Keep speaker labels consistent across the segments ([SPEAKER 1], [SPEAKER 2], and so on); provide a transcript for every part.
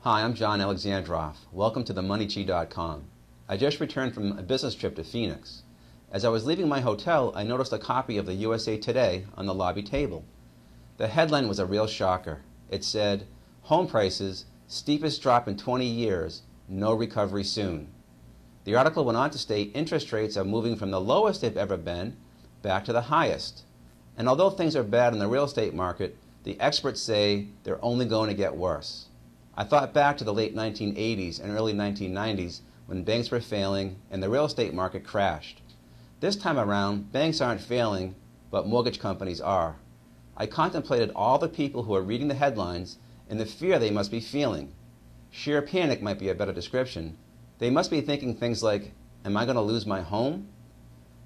[SPEAKER 1] Hi, I'm John Alexandrov. Welcome to themoneychi.com. I just returned from a business trip to Phoenix. As I was leaving my hotel, I noticed a copy of the USA Today on the lobby table. The headline was a real shocker. It said, "Home prices, steepest drop in 20 years, no recovery soon." The article went on to state interest rates are moving from the lowest they've ever been back to the highest. And although things are bad in the real estate market, the experts say they're only going to get worse. I thought back to the late 1980s and early 1990s when banks were failing and the real estate market crashed. This time around, banks aren't failing, but mortgage companies are. I contemplated all the people who are reading the headlines and the fear they must be feeling. Sheer panic might be a better description. They must be thinking things like, am I going to lose my home?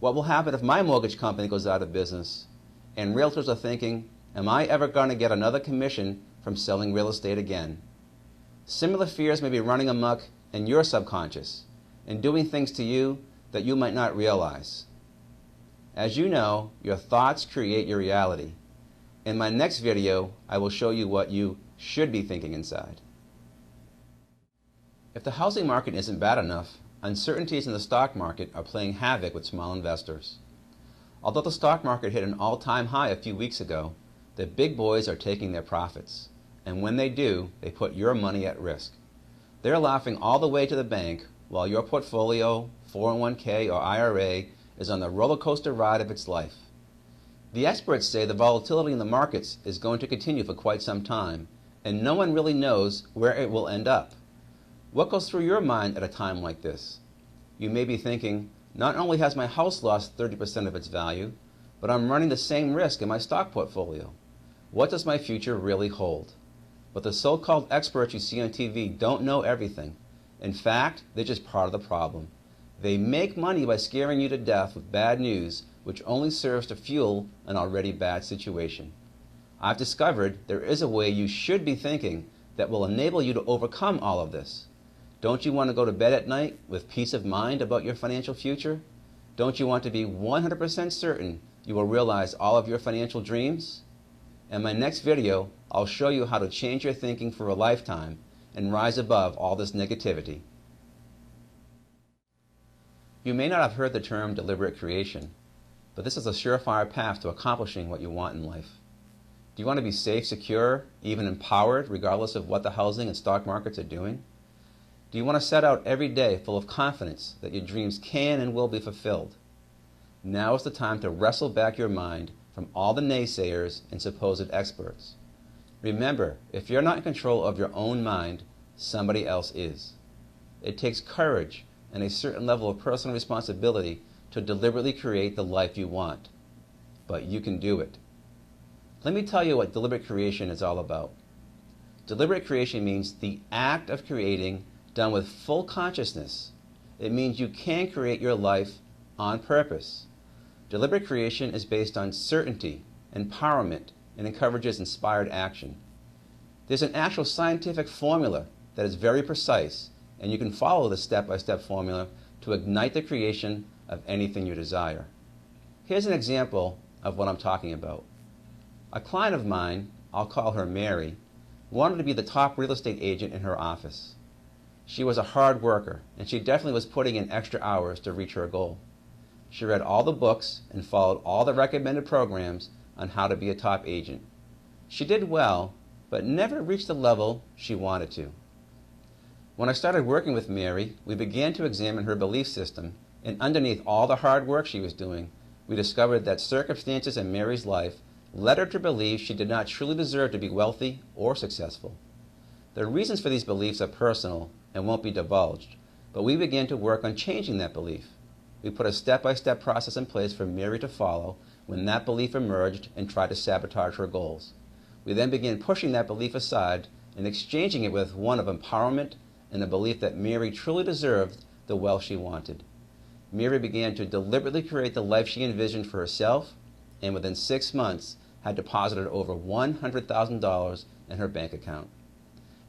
[SPEAKER 1] What will happen if my mortgage company goes out of business? And realtors are thinking, am I ever going to get another commission from selling real estate again? Similar fears may be running amok in your subconscious and doing things to you that you might not realize. As you know, your thoughts create your reality. In my next video, I will show you what you should be thinking inside. If the housing market isn't bad enough, uncertainties in the stock market are playing havoc with small investors. Although the stock market hit an all-time high a few weeks ago, the big boys are taking their profits. And when they do, they put your money at risk. They're laughing all the way to the bank while your portfolio, 401k or IRA is on the roller coaster ride of its life. The experts say the volatility in the markets is going to continue for quite some time, and no one really knows where it will end up. What goes through your mind at a time like this? You may be thinking, not only has my house lost 30% of its value, but I'm running the same risk in my stock portfolio. What does my future really hold? But the so-called experts you see on TV don't know everything. In fact, they're just part of the problem. They make money by scaring you to death with bad news, which only serves to fuel an already bad situation. I've discovered there is a way you should be thinking that will enable you to overcome all of this. Don't you want to go to bed at night with peace of mind about your financial future? Don't you want to be 100% certain you will realize all of your financial dreams? In my next video, I'll show you how to change your thinking for a lifetime and rise above all this negativity. You may not have heard the term deliberate creation, but this is a surefire path to accomplishing what you want in life. Do you want to be safe, secure, even empowered, regardless of what the housing and stock markets are doing? Do you want to set out every day full of confidence that your dreams can and will be fulfilled? Now is the time to wrestle back your mind from all the naysayers and supposed experts. Remember, if you're not in control of your own mind, somebody else is. It takes courage and a certain level of personal responsibility to deliberately create the life you want. But you can do it. Let me tell you what deliberate creation is all about. Deliberate creation means the act of creating done with full consciousness. It means you can create your life on purpose. Deliberate creation is based on certainty, empowerment, and encourages inspired action. There's an actual scientific formula that is very precise, and you can follow the step-by-step formula to ignite the creation of anything you desire. Here's an example of what I'm talking about. A client of mine, I'll call her Mary, wanted to be the top real estate agent in her office. She was a hard worker, and she definitely was putting in extra hours to reach her goal. She read all the books and followed all the recommended programs on how to be a top agent. She did well, but never reached the level she wanted to. When I started working with Mary, we began to examine her belief system, and underneath all the hard work she was doing, we discovered that circumstances in Mary's life led her to believe she did not truly deserve to be wealthy or successful. The reasons for these beliefs are personal and won't be divulged, but we began to work on changing that belief. We put a step-by-step process in place for Mary to follow when that belief emerged and tried to sabotage her goals. We then began pushing that belief aside and exchanging it with one of empowerment and a belief that Mary truly deserved the wealth she wanted. Mary began to deliberately create the life she envisioned for herself, and within 6 months had deposited over $100,000 in her bank account.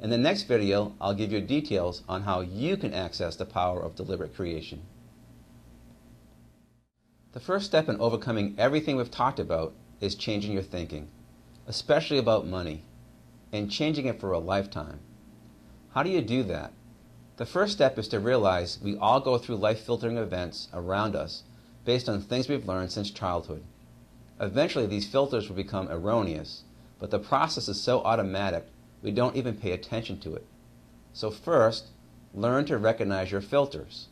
[SPEAKER 1] In the next video, I'll give you details on how you can access the power of deliberate creation. The first step in overcoming everything we've talked about is changing your thinking, especially about money, and changing it for a lifetime. How do you do that? The first step is to realize we all go through life filtering events around us based on things we've learned since childhood. Eventually these filters will become erroneous, but the process is so automatic we don't even pay attention to it. So first, learn to recognize your filters.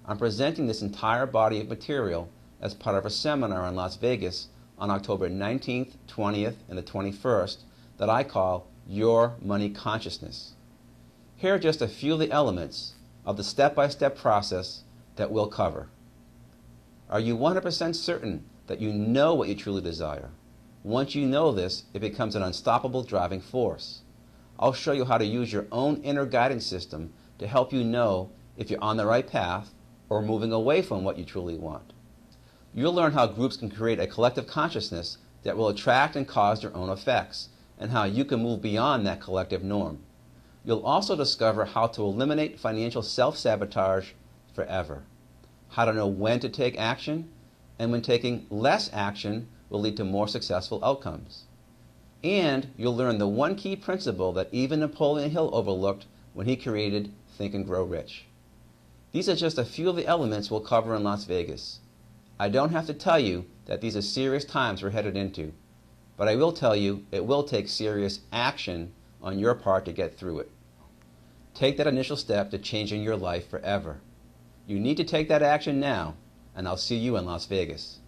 [SPEAKER 1] I'm presenting this entire body of material as part of a seminar in Las Vegas on October 19th, 20th, and the 21st that I call Your Money Consciousness. Here are just a few of the elements of the step-by-step process that we'll cover. Are you 100% certain that you know what you truly desire? Once you know this, it becomes an unstoppable driving force. I'll show you how to use your own inner guidance system to help you know if you're on the right path or moving away from what you truly want. You'll learn how groups can create a collective consciousness that will attract and cause their own effects, and how you can move beyond that collective norm. You'll also discover how to eliminate financial self-sabotage forever, how to know when to take action, and when taking less action will lead to more successful outcomes. And you'll learn the one key principle that even Napoleon Hill overlooked when he created Think and Grow Rich. These are just a few of the elements we'll cover in Las Vegas. I don't have to tell you that these are serious times we're headed into, but I will tell you it will take serious action on your part to get through it. Take that initial step to changing your life forever. You need to take that action now, and I'll see you in Las Vegas.